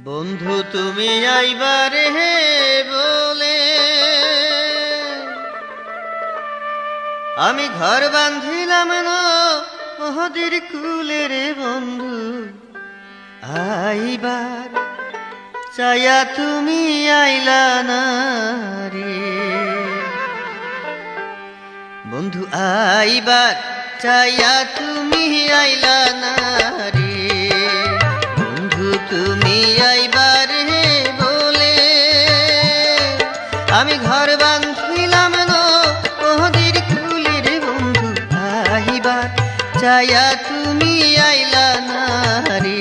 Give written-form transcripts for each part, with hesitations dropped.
বন্ধু তুমি আইবারে হে বলে আমি ঘর বাঁধিলাম না ওহদের কুলে রে বন্ধু আইবার চায়া তুমি আইলা না রে বন্ধু আইবার চায়া তুমি আইলা না রে বন্ধু তুমি আইবার হে বলে আমি ঘর বাঁধিলাম না ওহদের কুলে রে বন্ধু আইবার চায়া তুমি আইলা না রে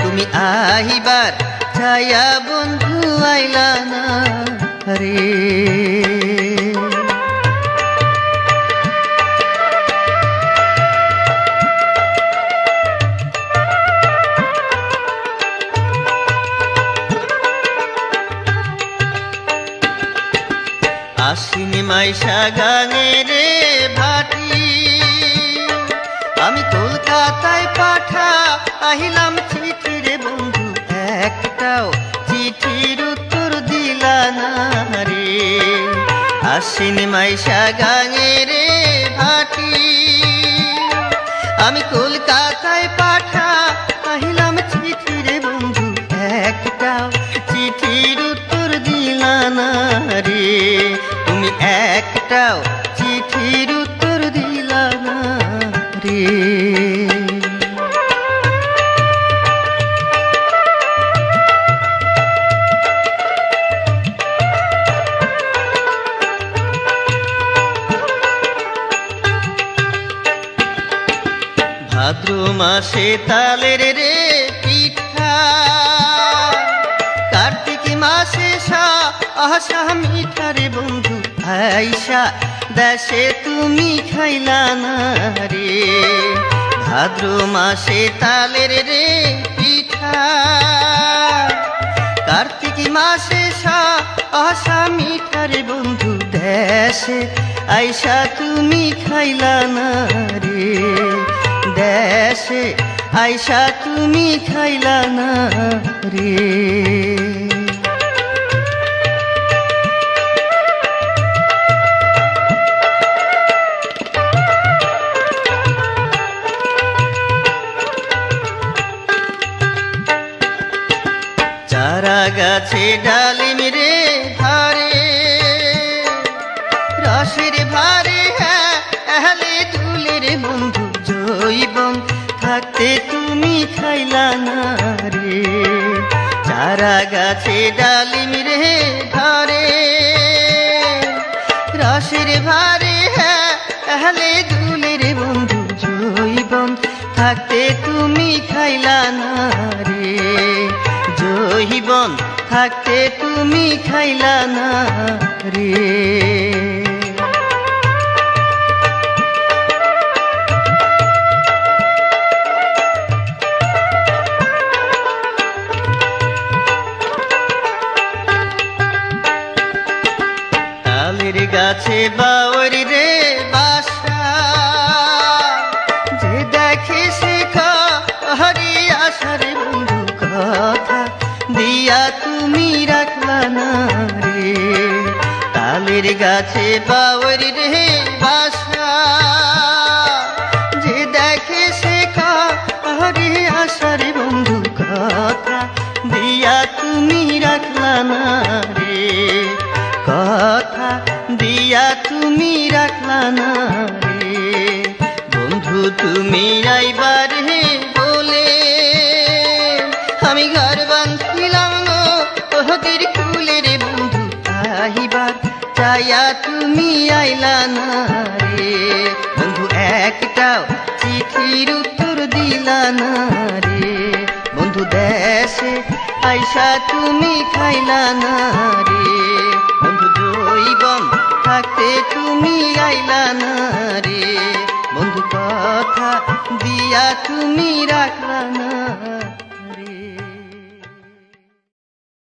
তুমি আইবার চায়া বন্ধু আইলা না রে আশ্বিনী মাইশা গানে রে ভাটি আমি কলকাতায় পাঠা আহিলাম চিঠি রে বন্ধু একটাও চিঠির উত্তর দিলা না রে আশ্বিনী মাইশা গানে রে ভাটি আমি কলকাতায় পাঠা আহিলাম চিঠি রে বন্ধু একটাও চিঠির উত্তর দিলা না রে তুমি একটাও চিঠির উত্তর দিলা না রে ভাদ্র মাসে তালের রে পিঠা কার্তিক মাসে আশা মিঠা রে বন্ধু আইসা দেশে তুমি খাইলা না রে ভাদ্র মাসে তালের রে পিঠা কার্তিক মাসে আশা মিঠা রে বন্ধু দেশে আইসা তুমি খাইলা না রে দেশে আইসা তুমি খাইলা না রে চারা গাছে ডালিম রে ধারে রসের ভারে হ্যালে দুলে রে বন্ধু জৈবন থাকতে তুমি খাইলা না রে চারা গাছে ডালিম রে ধারে রসের ভারে হ্যালে দুলে রে বন্ধু জৈবন থাকতে তুমি খাইলা না রে জৈবন থাকতে তুমি খাইলা না রে তালের গাছে বাওরি রে বাসা যে দেখে শেখা হরি আশার বন্ধু কথা দিয়া তুমি রাখলা না রে তালের গাছে বাওরি রে বাসা যে দেখে শেখা হরি আশার বন্ধু কথা দিয়া তুমি রাখলা না রে কথা দিয়া তুমি রাখলা না রে বন্ধু তুমি আইবার হে বলে আমি ঘর বাঁধিলাম না ওহদের কুলে রে বন্ধু আইবার চায়া তুমি আইলা না রে বন্ধু একটাও চিঠির উত্তর দিলা না রে বন্ধু দেশে আইসা তুমি খাইলা না রে বন্ধু জৈবন থাকতে তুমি আইলা না রে বন্ধু কথা দিয়া তুমি রাখলা না